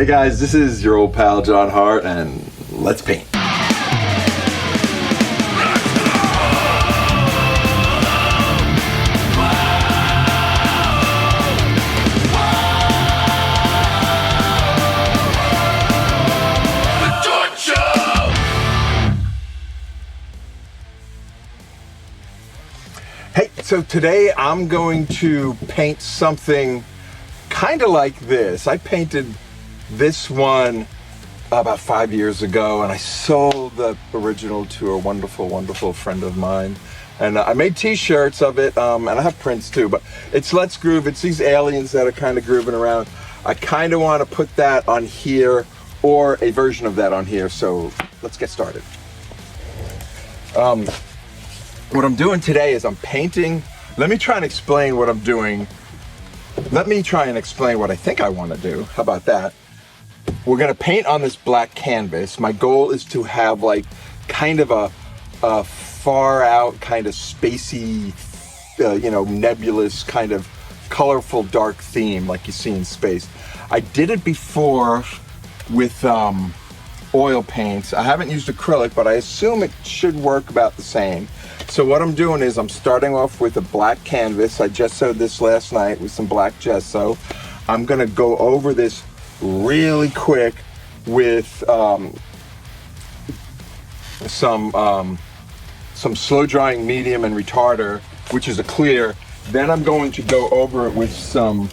Hey guys, this is your old pal John Hart, and let's paint. Hey, so today I'm going to paint something kind of like this. I painted this one about 5 years ago, and I sold the original to a wonderful, wonderful friend of mine. And I made t-shirts of it, and I have prints too, but it's Let's Groove. It's these aliens that are kind of grooving around. I kind of want to put that on here, or a version of that on here, so let's get started. What I'm doing today is I'm painting. Let me try and explain what I'm doing. Let me try and explain what I think I want to do. How about that? We're going to paint on this black canvas. My goal is to have like kind of a far out kind of spacey, nebulous kind of colorful dark theme like you see in space. I did it before with oil paints. I haven't used acrylic, but I assume it should work about the same. So what I'm doing is I'm starting off with a black canvas. I gessoed this last night with some black gesso. I'm gonna go over this really quick with some slow drying medium and retarder, which is a clear. Then I'm going to go over it with some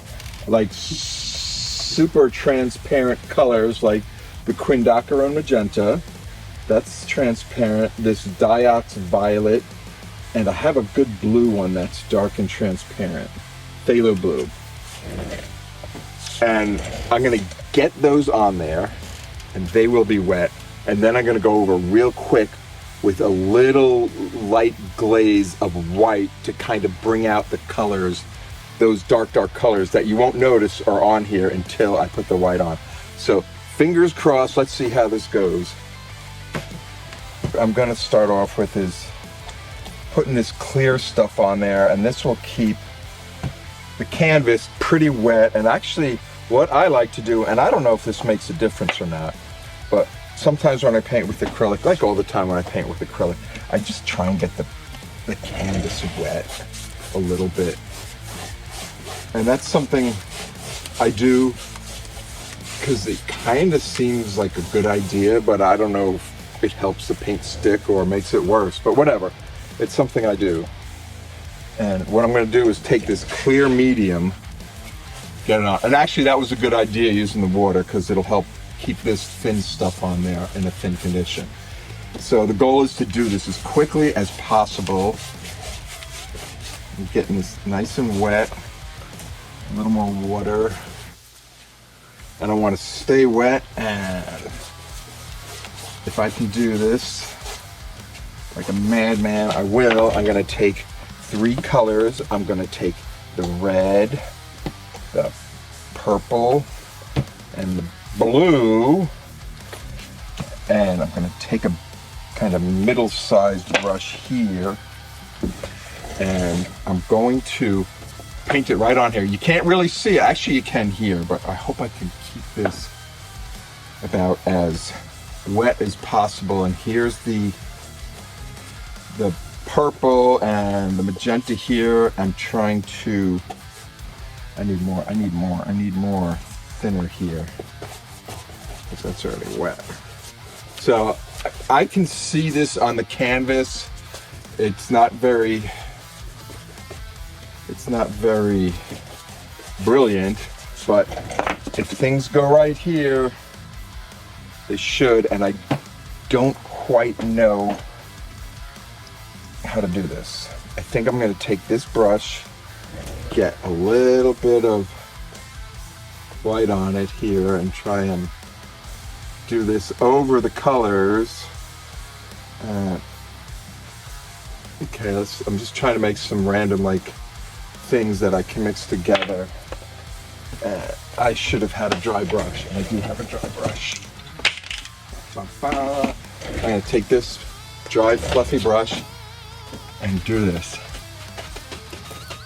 like super transparent colors like the Quinacridone Magenta. That's transparent. This Dioxazine Violet. And I have a good blue one that's dark and transparent. Phthalo Blue. And I'm gonna get those on there, and they will be wet. And then I'm gonna go over real quick with a little light glaze of white to kind of bring out the colors, those dark colors that you won't notice are on here until I put the white on. So fingers crossed, let's see how this goes. I'm gonna start off with is putting this clear stuff on there, and this will keep the canvas pretty wet. And actually what I like to do, and I don't know if this makes a difference or not, but sometimes when I paint with acrylic, like all the time when I paint with acrylic, I just try and get the canvas wet a little bit. And that's something I do because it kind of seems like a good idea, but I don't know if it helps the paint stick or makes it worse, but whatever. It's something I do. And what I'm going to do is take this clear medium, get it on. And actually that was a good idea using the water because it'll help keep this thin stuff on there in a thin condition. So the goal is to do this as quickly as possible. I'm getting this nice and wet, a little more water. And I want to stay wet, and if I can do this like a madman, I will. I'm gonna take 3 colors. I'm gonna take the red, the purple, and the blue, and I'm gonna take a kind of middle-sized brush here, and I'm going to paint it right on here. You can't really see it. Actually, you can here, but I hope I can keep this about as wet as possible. And here's the purple and the magenta here. I'm trying to, I need more thinner here, because that's already wet. So I can see this on the canvas. It's not very brilliant, but if things go right here, they should. And I don't quite know how to do this. I think I'm going to take this brush, get a little bit of white on it here, and try and do this over the colors. Okay, I'm just trying to make some random like things that I can mix together. I should have had a dry brush, and I do have a dry brush. I'm going to take this dry fluffy brush and do this.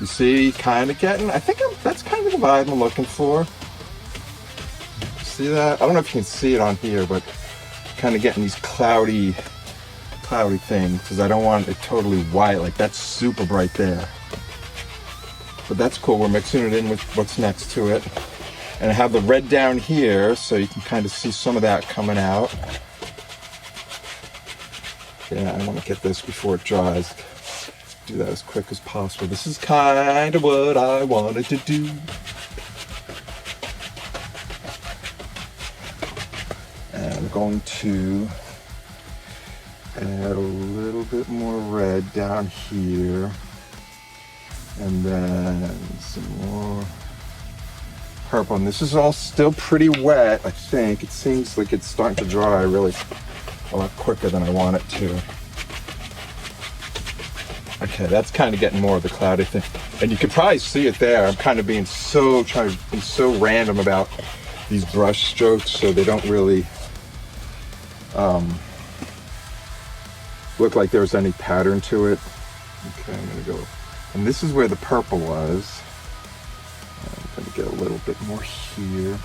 You see, kind of getting, I think that's kind of the vibe I'm looking for. See that? I don't know if you can see it on here, but kind of getting these cloudy things because I don't want it totally white. Like that's super bright there. But that's cool. We're mixing it in with what's next to it. And I have the red down here, so you can kind of see some of that coming out. Yeah, I want to get this before it dries. Do that as quick as possible. This is kind of what I wanted to do. And I'm going to add a little bit more red down here. And then some more purple. And this is all still pretty wet, I think. It seems like it's starting to dry really a lot quicker than I want it to. Okay, that's kind of getting more of the cloudy thing. And you can probably see it there. I'm kind of trying to be so random about these brush strokes so they don't really look like there's any pattern to it. Okay, I'm gonna go. And this is where the purple was. I'm gonna get a little bit more here.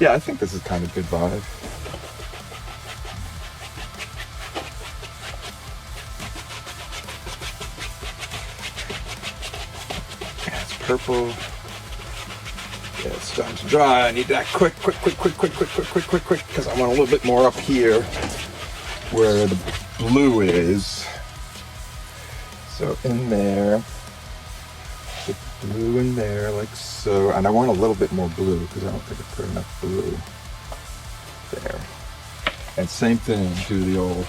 Yeah, I think this is kind of good vibe. That's purple. Yeah, it's starting to dry. I need that quick, because I want a little bit more up here where the blue is. So in there. Blue in there, like so. And I want a little bit more blue because I don't think I put enough blue there. And same thing, do the old.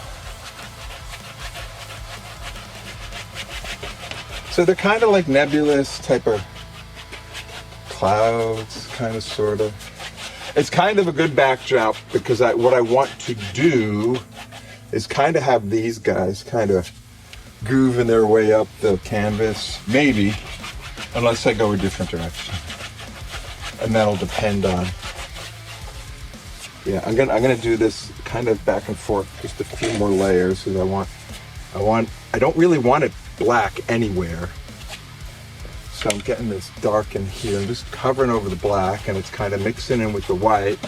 So they're kind of like nebulous type of clouds, kind of, sort of. It's kind of a good backdrop because what I want to do is kind of have these guys kind of grooving their way up the canvas, maybe. Unless I go a different direction, and that'll depend on. Yeah, I'm gonna do this kind of back and forth, just a few more layers, because I don't really want it black anywhere. So I'm getting this dark in here. I'm just covering over the black, and it's kind of mixing in with the white.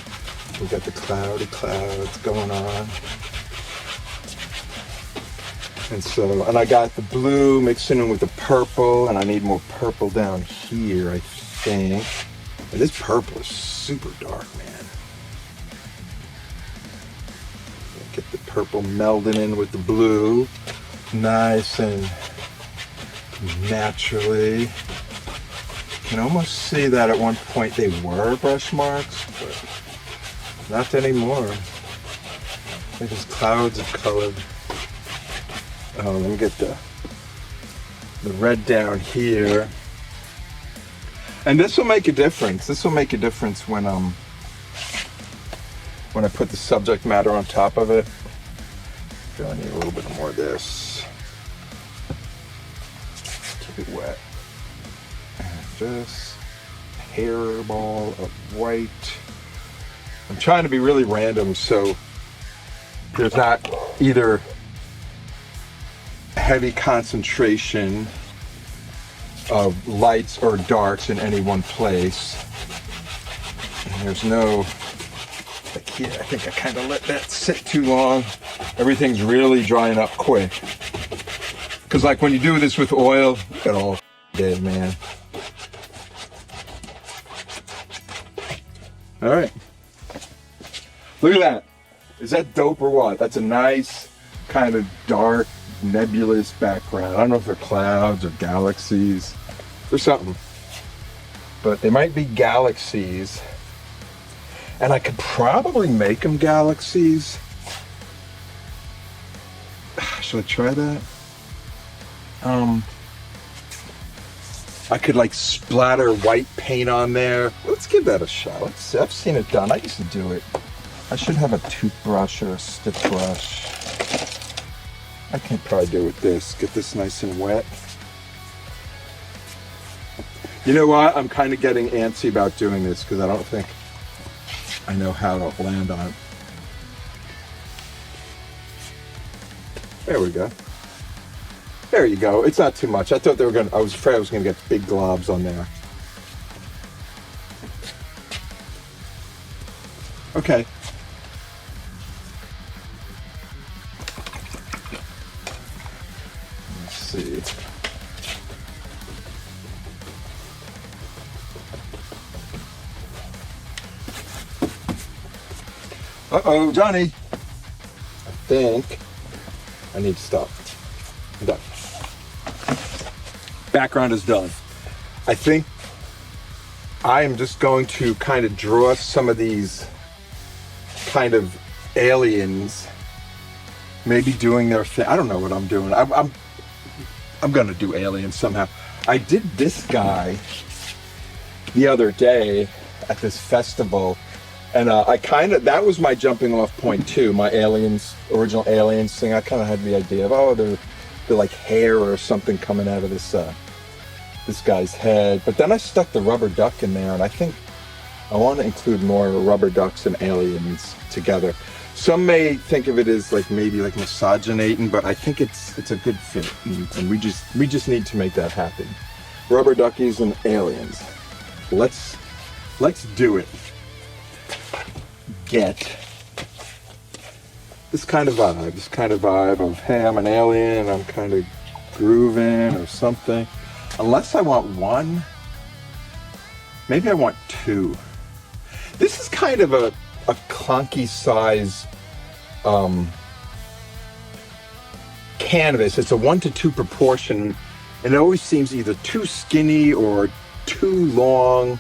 We got the cloudy clouds going on. And I got the blue mixing in with the purple, and I need more purple down here, I think. And this purple is super dark, man. Get the purple melding in with the blue, nice and naturally. You can almost see that at one point they were brush marks, but not anymore. They're just clouds of color. Let me get the red down here. And this will make a difference. This will make a difference when I put the subject matter on top of it. I need a little bit more of this. Keep it wet. And just a hairball of white. I'm trying to be really random so there's not either heavy concentration of lights or darks in any one place. And there's no, like here, I think I kind of let that sit too long. Everything's really drying up quick. Because like when you do this with oil, it all dead, man. All right. Look at that. Is that dope or what? That's a nice kind of dark, nebulous background. I don't know if they're clouds or galaxies or something, but they might be galaxies, and I could probably make them galaxies. Should I try that? I could like splatter white paint on there. Let's give that a shot. Let's see. I've seen it done. I used to do it. I should have a toothbrush or a stick brush. I can probably do it with this. Get this nice and wet. You know what? I'm kind of getting antsy about doing this because I don't think I know how to land on it. There we go. There you go. It's not too much. I thought I was afraid I was gonna get big globs on there. Okay. Let's see. Uh-oh, Johnny. I think I need to stop. I'm done. Background is done. I think I am just going to kind of draw some of these kind of aliens, maybe doing their thing. I don't know what I'm doing. I'm gonna do aliens somehow. I did this guy the other day at this festival, and that was my jumping off point too. My aliens, original aliens thing. I kind of had the idea of, oh, they're like hair or something coming out of this guy's head. But then I stuck the rubber duck in there, and I think I want to include more rubber ducks and aliens together. Some may think of it as like maybe like misoginating, but I think it's a good fit, and we just need to make that happen. Rubber duckies and aliens. Let's do it. Get this kind of vibe of, hey, I'm an alien, I'm kind of grooving or something. Unless I want one, maybe I want two. This is kind of a clunky size canvas. It's a 1:2 proportion, and it always seems either too skinny or too long.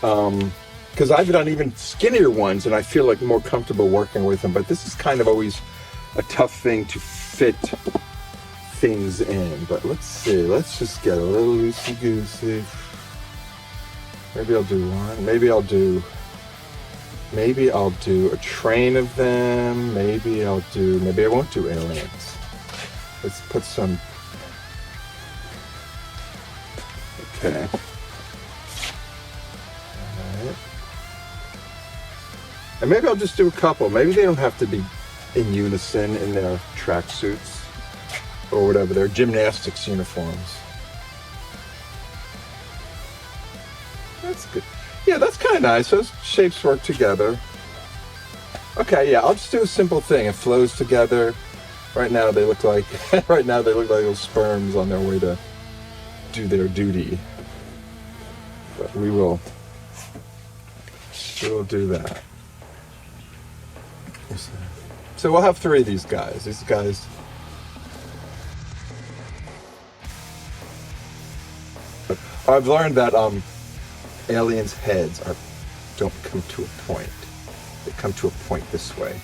Because I've done even skinnier ones, and I feel like more comfortable working with them. But this is kind of always a tough thing to fit things in. But let's see. Let's just get a little loosey-goosey. Maybe I'll do one. Maybe I'll do a train of them. Maybe I won't do aliens. Let's put some. Okay. And maybe I'll just do a couple. Maybe they don't have to be in unison in their tracksuits or whatever, their gymnastics uniforms. That's good. Yeah, that's kind of nice. Those shapes work together. Okay, yeah, I'll just do a simple thing. It flows together. Right now they look like little sperms on their way to do their duty. But we will do that. So we'll have 3 of these guys. These guys. I've learned that aliens' heads don't come to a point. They come to a point this way.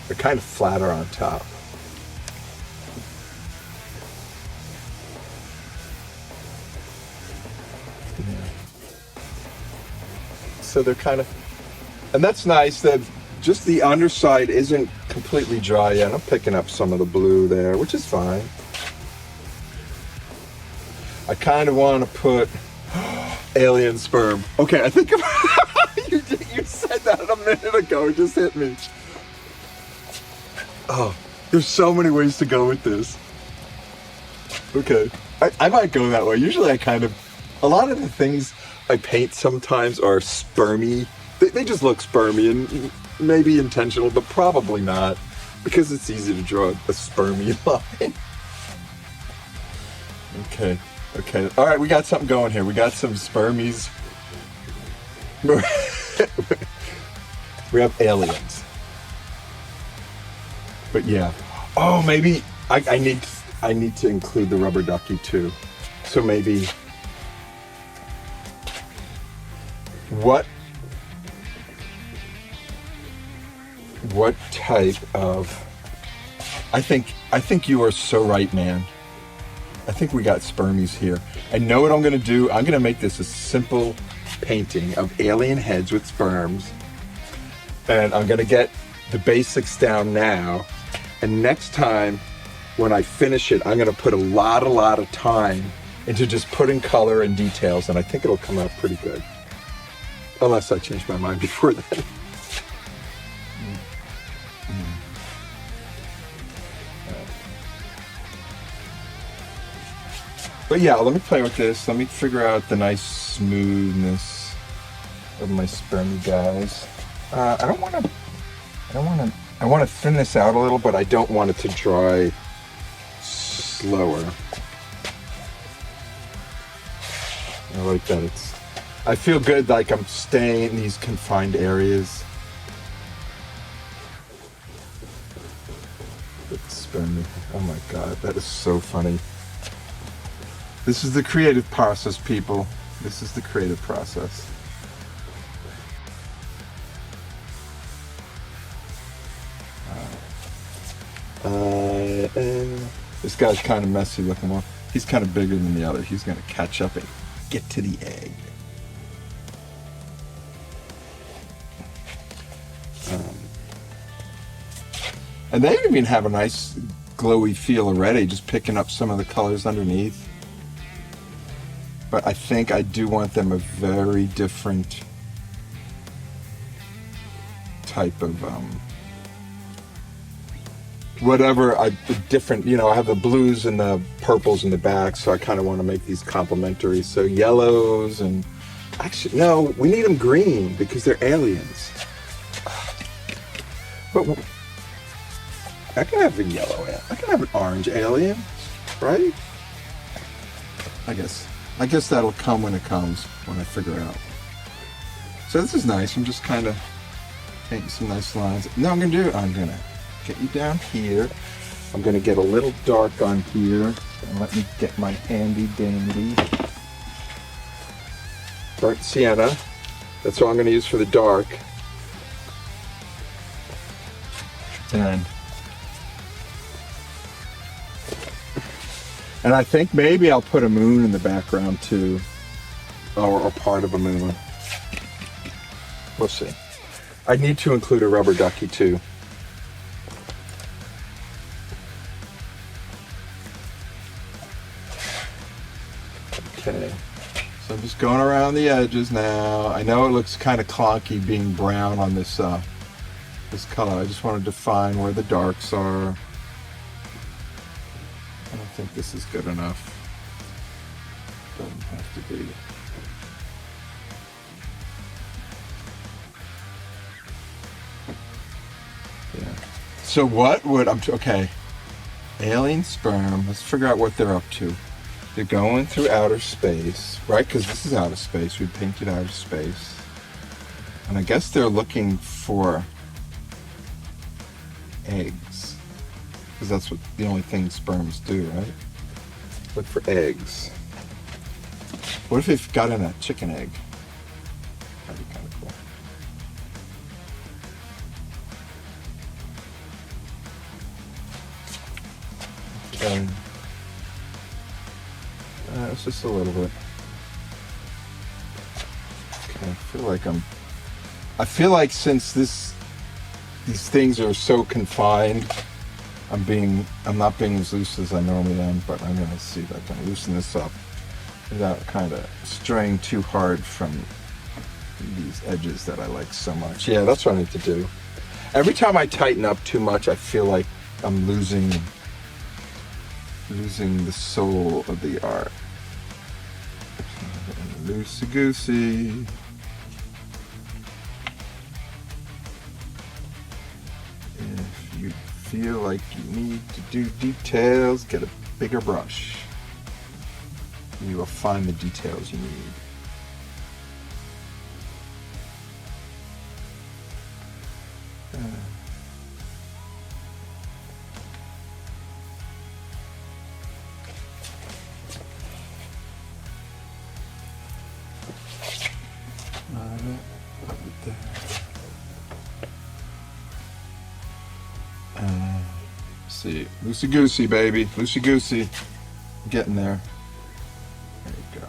They're kind of flatter on top. Yeah. So they're kind of, and that's nice that just the underside isn't completely dry yet. I'm picking up some of the blue there, which is fine. I kind of want to put alien sperm. Okay, I think you said that a minute ago. It just hit me. Oh, there's so many ways to go with this. Okay, I might go that way. Usually a lot of the things I paint sometimes are sperm-ie. They just look sperm-ie, and maybe intentional, but probably not, because it's easy to draw a sperm-ie line. Okay. All right, we got something going here. We got some spermies. We have aliens. But yeah. Oh, maybe I need to include the rubber ducky too. So maybe what type of I think you are so right, man. I think we got spermies here. I know what I'm gonna do. I'm gonna make this a simple painting of alien heads with sperms. And I'm gonna get the basics down now. And next time when I finish it, I'm gonna put a lot of time into just putting color and details, and I think it'll come out pretty good. Unless I change my mind before then. But yeah, let me play with this. Let me figure out the nice smoothness of my spermy guys. I want to thin this out a little, but I don't want it to dry slower. I like that I feel good like I'm staying in these confined areas. Oh my God, that is so funny. This is the creative process, people. This is the creative process. This guy's kind of messy looking one. He's kind of bigger than the other. He's going to catch up and get to the egg. And they even have a nice glowy feel already, just picking up some of the colors underneath. But I think I do want them a very different type of different, I have the blues and the purples in the back, so I kind of want to make these complementary. So yellows and, actually, no, we need them green because they're aliens. But I can have a yellow alien. I can have an orange alien, right? I guess that'll come when it comes, when I figure it out. So this is nice. I'm just kind of making some nice lines. No, I'm going to get you down here. I'm going to get a little dark on here. And let me get my handy dandy burnt sienna. That's what I'm going to use for the dark. And I think maybe I'll put a moon in the background too, or part of a moon. We'll see. I need to include a rubber ducky too. Okay, so I'm just going around the edges now. I know it looks kind of clunky being brown on this this color. I just want to define where the darks are. I don't think this is good enough. Doesn't have to be. Yeah. So what would okay? Alien sperm. Let's figure out what they're up to. They're going through outer space, right? Because this is outer space. We painted outer space, and I guess they're looking for eggs. Because that's what the only thing sperms do, right? Look for eggs. What if they've got in a chicken egg? That'd be kind of cool. Okay. It's just a little bit. Okay, I feel like since these things are so confined, I'm not being as loose as I normally am, but I'm gonna see if I can loosen this up without kind of straying too hard from these edges that I like so much. Yeah, that's what I need to do. Every time I tighten up too much, I feel like I'm losing the soul of the art. Loosey goosey. If you feel like you need to do details, get a bigger brush. You will find the details you need. See, loosey goosey, baby, loosey goosey. Getting there. There you go.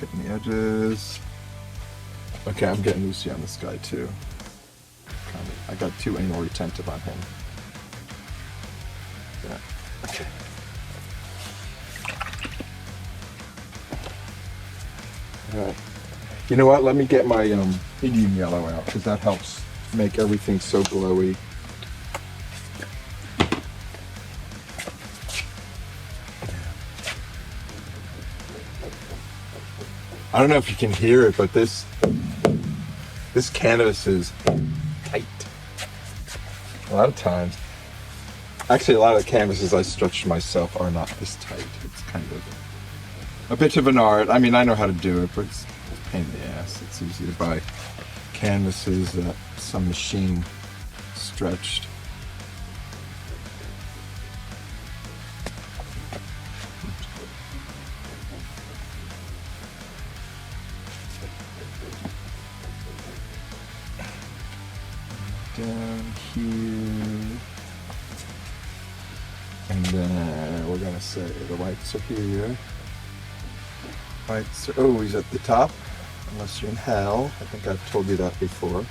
Getting the edges. Okay, I'm getting loosey on this guy too. I got too anal retentive on him. Yeah. Okay. All right. You know what? Let me get my medium yellow out because that helps make everything so glowy. I don't know if you can hear it, but this This canvas is tight. A lot of times, actually a lot of the canvases I stretched myself are not this tight. It's kind of a bit of an art. I mean, I know how to do it, but it's a pain in the ass. It's easy to buy canvases that some machine stretched. Down here, and then we're gonna say the whites are here. Whites are always at the top, unless you're in hell. I think I've told you that before.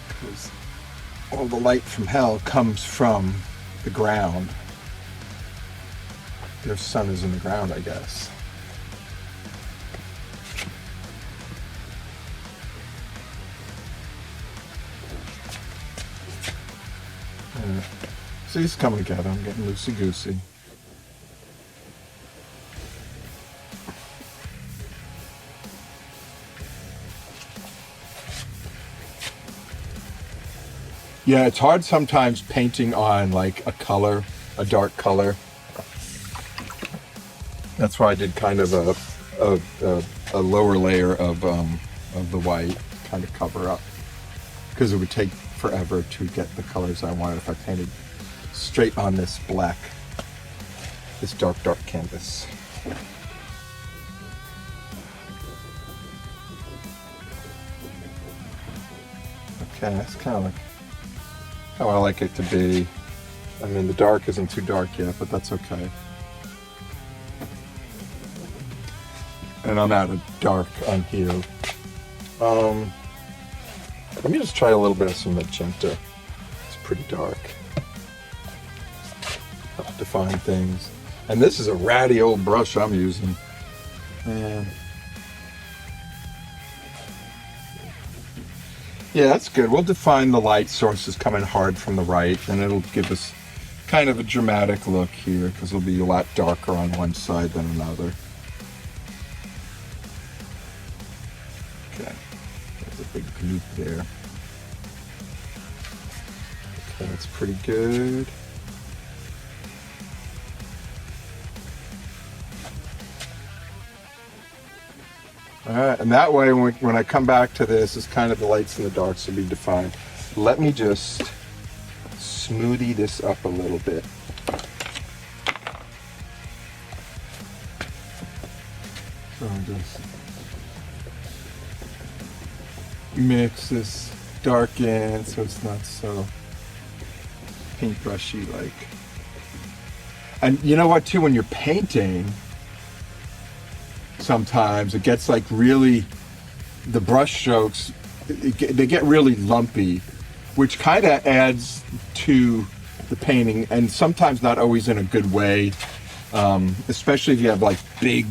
Because all the light from hell comes from the ground. Their sun is in the ground, I guess. See, it's coming together. I'm getting loosey-goosey. Yeah, it's hard sometimes painting on like a color, a dark color. That's why I did kind of a lower layer of the white, kind of cover up, because it would take forever to get the colors I wanted if I painted straight on this black, this dark canvas. Okay, that's kind of like how I like it to be. I mean, the dark isn't too dark yet, but that's okay. And I'm out of dark on here. Let me just try a little bit of some magenta. It's pretty dark. Help define things. And this is a ratty old brush I'm using. Man. Yeah, that's good. We'll define the light sources coming hard from the right, and it'll give us kind of a dramatic look here, because it'll be a lot darker on one side than another. Okay. There's a big gloop there. Okay, that's pretty good. All right, and that way when I come back to this, it's kind of the lights and the darks will be defined. Let me just smoothie this up a little bit. So I'll just mix this dark in so it's not so paintbrushy like. And you know what too, when you're painting, sometimes it gets like really, the brush strokes, they get really lumpy, which kind of adds to the painting, and sometimes not always in a good way, especially if you have like big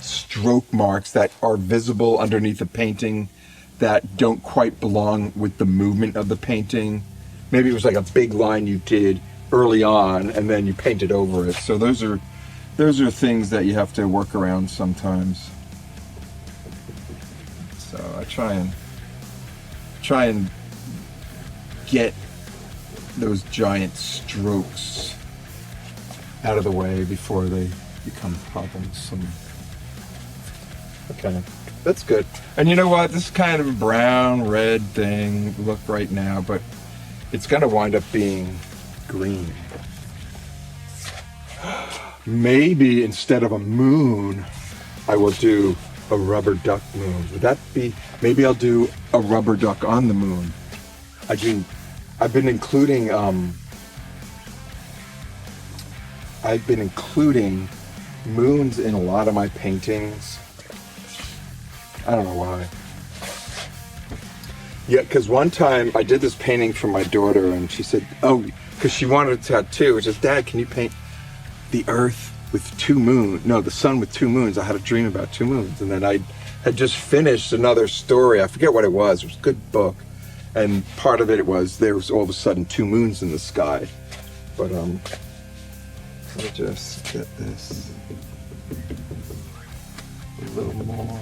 stroke marks that are visible underneath the painting that don't quite belong with the movement of the painting. Maybe it was like a big line you did early on and then you painted over it. So those are things that you have to work around sometimes. So I try and get those giant strokes out of the way before they become problems. Okay, that's good. And you know what? This is kind of a brown, red thing look right now, but it's gonna wind up being green. Maybe instead of a moon, I will do a rubber duck moon. Would that be, maybe I'll do a rubber duck on the moon. I've been including moons in a lot of my paintings. I don't know why. Yeah, because one time I did this painting for my daughter and she said, oh, because she wanted a tattoo. She said, Dad, can you paint the earth with two moons? No, the sun with two moons. I had a dream about two moons. And then I had just finished another story. I forget what it was. It was a good book. And part of it was there was all of a sudden two moons in the sky. But let me just get this little more.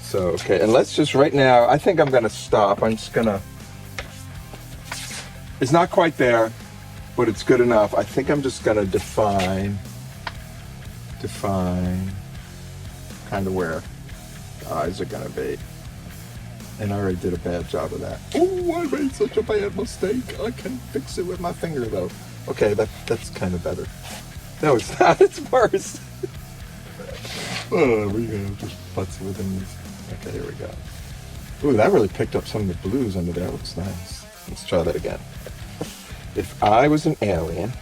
So, okay, and let's just right now, I think I'm gonna stop. I'm just gonna, it's not quite there, but it's good enough. I think I'm just gonna define kind of where the eyes are gonna be. And I already did a bad job of that. Oh, I made such a bad mistake. I can fix it with my finger though. Okay, that's kind of better. No, it's not, it's worse. Oh, we're gonna just putz within these. Okay, here we go. Ooh, that really picked up some of the blues under there. Looks nice. Let's try that again. If I was an alien,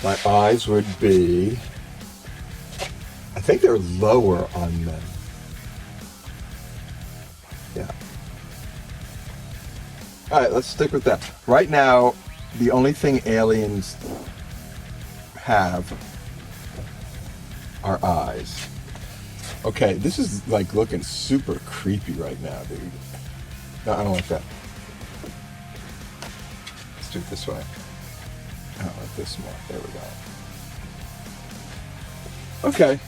my eyes would be, I think they're lower on them. Yeah. All right, let's stick with that. Right now, the only thing aliens have are eyes. Okay, this is like looking super creepy right now, dude. No, I don't like that. Let's do it this way. I don't like this more. There we go. Okay.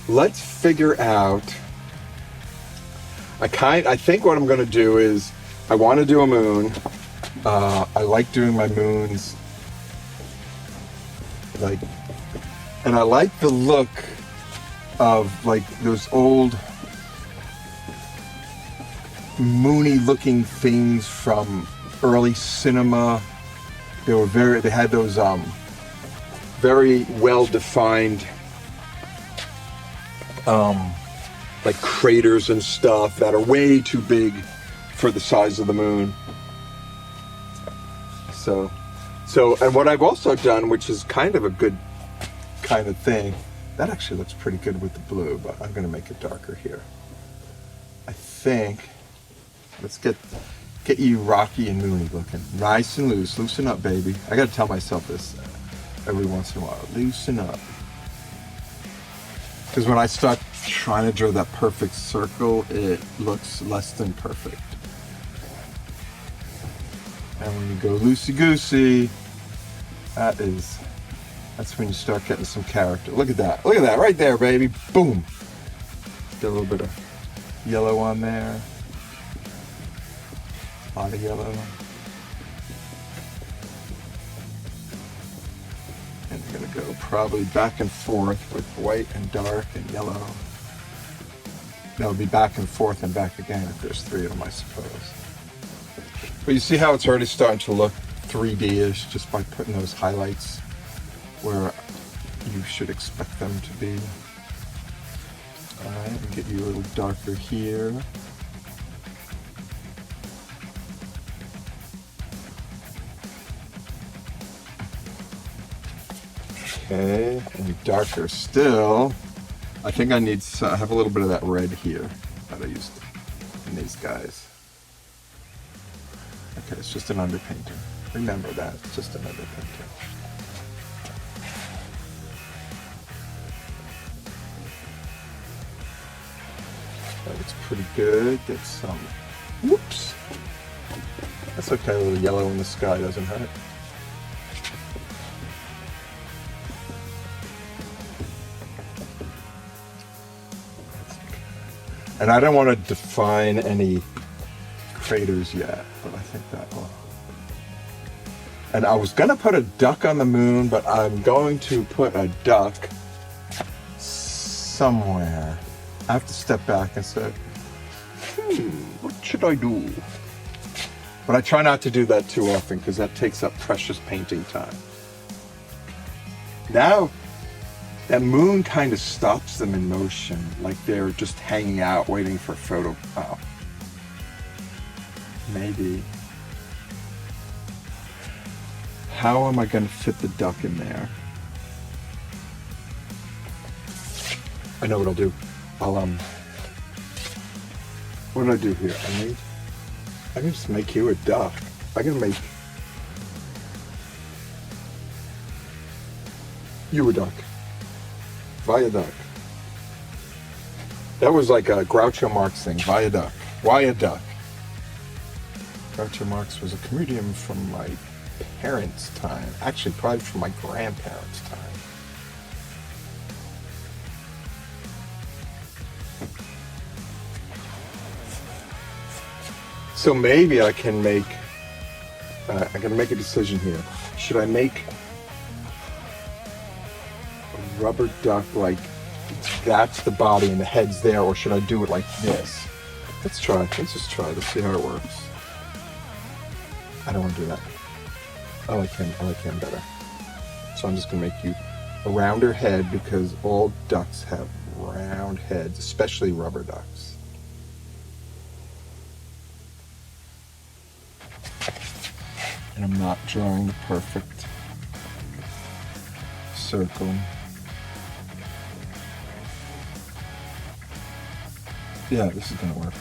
Let's figure out. I think what I'm going to do is I want to do a moon. I like doing my moons like, and I like the look of like those old moony looking things from early cinema. They had those very well defined like craters and stuff that are way too big for the size of the moon. So and what I've also done, which is kind of a good kind of thing, that actually looks pretty good with the blue, but I'm gonna make it darker here. I think, let's get you rocky and moony looking. Nice and loose, loosen up, baby. I gotta tell myself this every once in a while, loosen up. Because when I start trying to draw that perfect circle, it looks less than perfect. And when you go loosey-goosey, that's when you start getting some character. Look at that right there, baby. Boom. Get a little bit of yellow on there. A lot of yellow. And you're gonna go probably back and forth with white and dark and yellow. That'll be back and forth and back again if there's three of them, I suppose. But you see how it's already starting to look 3D-ish just by putting those highlights where you should expect them to be. Alright, and get you a little darker here. Okay, and darker still. I think I have a little bit of that red here that I used in these guys. Okay, it's just an underpainting. Remember that, it's just an underpainting. That looks pretty good. Get some, whoops. That's okay, a little yellow in the sky doesn't hurt. And I don't want to define any craters yet, but I think that will. And I was going to put a duck on the moon, but I'm going to put a duck somewhere. I have to step back and say, what should I do? But I try not to do that too often because that takes up precious painting time. Now, that moon kind of stops them in motion, like they're just hanging out waiting for a photo. Oh. Maybe. How am I going to fit the duck in there? I know what I'll do. What do I do here? I can just make you a duck. I can make you a duck. Viaduct. That was like a Groucho Marx thing. Viaduct. Why a duck? Groucho Marx was a comedian from like parents' time. Actually, probably from my grandparents' time. So maybe I can make, I gotta make a decision here. Should I make a rubber duck like that's the body and the head's there, or should I do it like this? Let's try, let's just try, let's see how it works. I don't want to do that. I like him better. So I'm just gonna make you a rounder head because all ducks have round heads, especially rubber ducks. And I'm not drawing the perfect circle. Yeah, this is gonna work.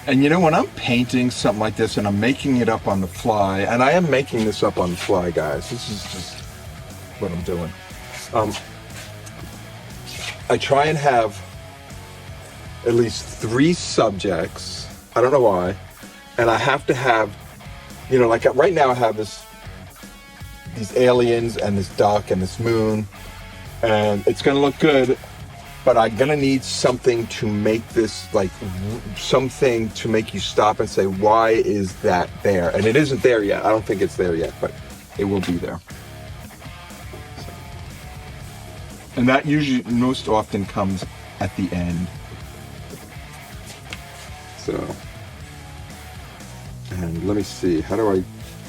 And you know, when I'm painting something like this and I'm making it up on the fly, and I am making this up on the fly, guys, this is just what I'm doing. I try and have at least 3 subjects. I don't know why. And I have to have, you know, like right now I have these aliens and this duck and this moon, and it's gonna look good, but I'm gonna need something to make this, like something to make you stop and say, why is that there? And it isn't there yet. I don't think it's there yet, but it will be there. And that usually most often comes at the end. So, and let me see, how do I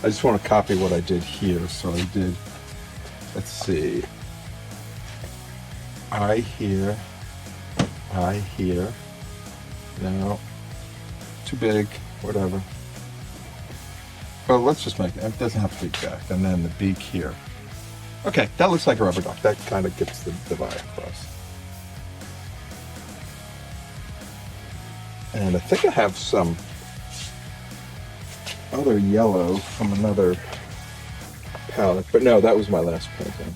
just want to copy what I did here. So I did, let's see, I here, no, too big, whatever. Well, let's just make it doesn't have to be exact. And then the beak here. Okay, that looks like a rubber duck. That kind of gets the vibe across. And I think I have some other yellow from another palette, but no, that was my last painting.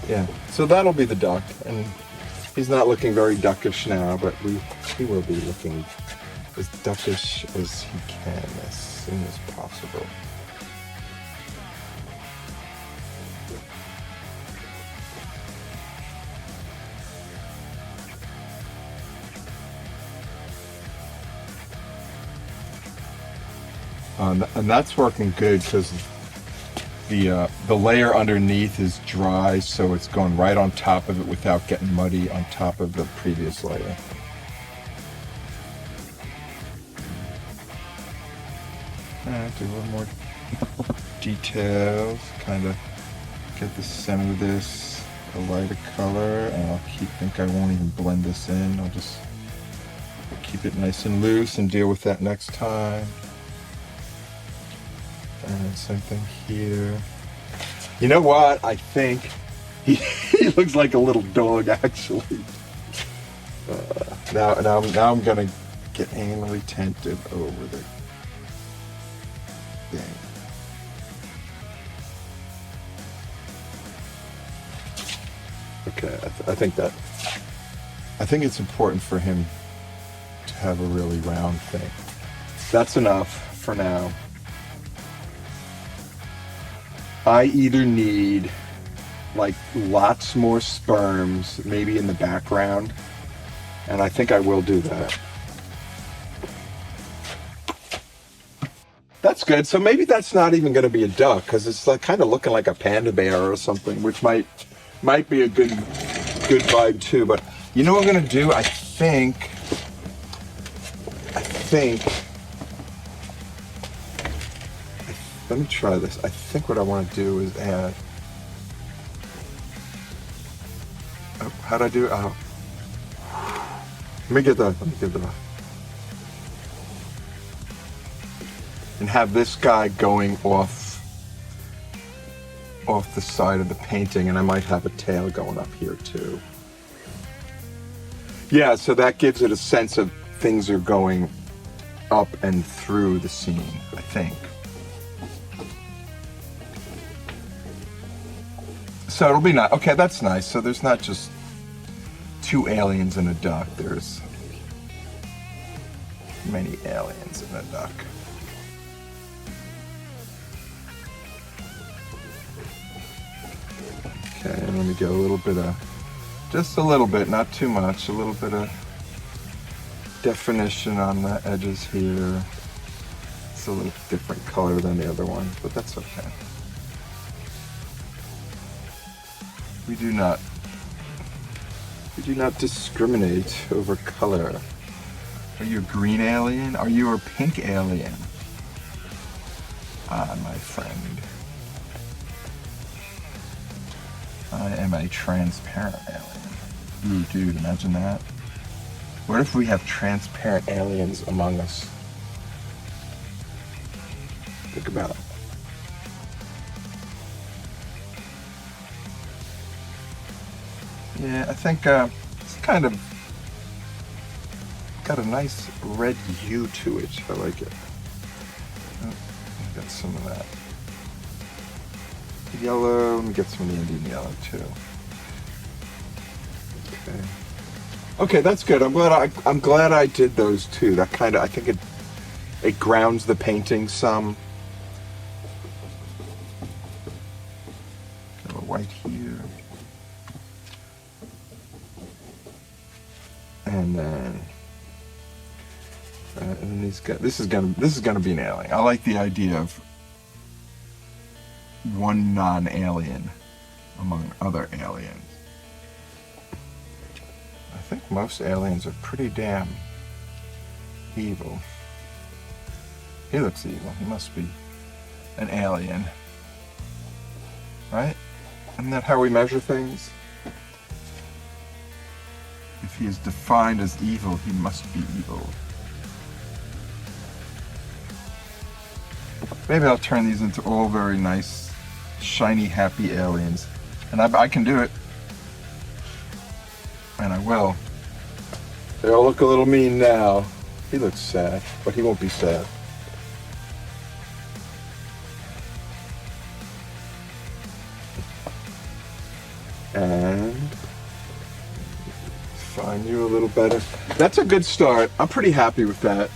Yeah, so that'll be the duck, and he's not looking very duckish now, but he will be looking as duckish as he can as soon as possible. And that's working good because the layer underneath is dry, so it's going right on top of it without getting muddy on top of the previous layer. Do a little more details, kind of get the center of this a lighter color, and I'll think I won't even blend this in. I'll just keep it nice and loose and deal with that next time. And same thing here. You know what? I think he looks like a little dog, actually. Now I'm gonna get anally tinted over the thing. Okay, I think it's important for him to have a really round thing. That's enough for now. I either need like lots more sperms, maybe in the background, and I think I will do that. That's good. So maybe that's not even going to be a duck, because it's like kind of looking like a panda bear or something, which might be a good vibe too. But you know what I'm going to do? I think. Let me try this. I think what I want to do is add. Oh, how'd I do? Oh. Let me get that. And have this guy going off the side of the painting, and I might have a tail going up here too. Yeah, so that gives it a sense of things are going up and through the scene, I think. So it'll be nice. Okay, that's nice. So there's not just two aliens in a duck. There's many aliens in a duck. Okay, and let me get a little bit of, just a little bit, not too much, a little bit of definition on the edges here. It's a little different color than the other one, but that's okay. We do not discriminate over color. Are you a green alien? Are you a pink alien? Ah, my friend. I am a transparent alien. Ooh, dude, imagine that. What if we have transparent aliens among us? Think about it. Yeah, I think it's kind of got a nice red hue to it. I like it. Oh, got some of that yellow. Let me get some of the Indian yellow too. Okay. Okay, that's good. I'm glad I did those too. That kind of, I think it grounds the painting some. Got a white here. And then this is gonna be an alien. I like the idea of one non-alien among other aliens. I think most aliens are pretty damn evil. He looks evil. He must be an alien, right? Isn't that how we measure things? If he is defined as evil, he must be evil. Maybe I'll turn these into all very nice, shiny, happy aliens. And I can do it. And I will. They all look a little mean now. He looks sad, but he won't be sad. And find you a little better. That's a good start. I'm pretty happy with that.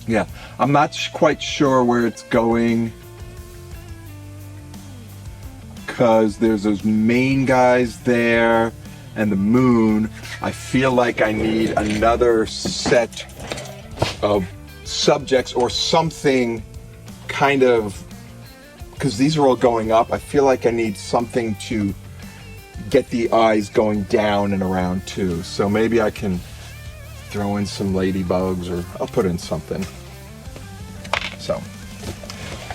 Yeah, I'm not quite sure where it's going because there's those main guys there and the moon. I feel like I need another set of subjects or something kind of, because these are all going up. I feel like I need something to get the eyes going down and around too. So maybe I can throw in some ladybugs, or I'll put in something.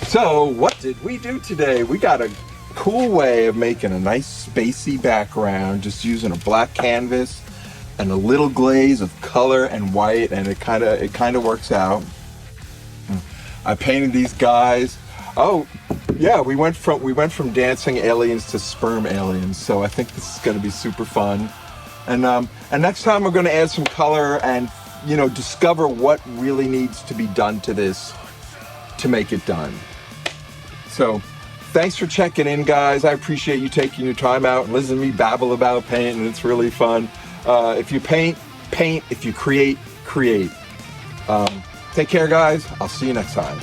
So what did we do today? We got a cool way of making a nice spacey background, just using a black canvas and a little glaze of color and white, and it kind of works out. I painted these guys. Oh, yeah, we went from dancing aliens to sperm aliens, so I think this is going to be super fun. And next time we're going to add some color and, discover what really needs to be done to this to make it done. So, thanks for checking in, guys. I appreciate you taking your time out and listening to me babble about painting. It's really fun. If you paint. If you create. Take care, guys. I'll see you next time.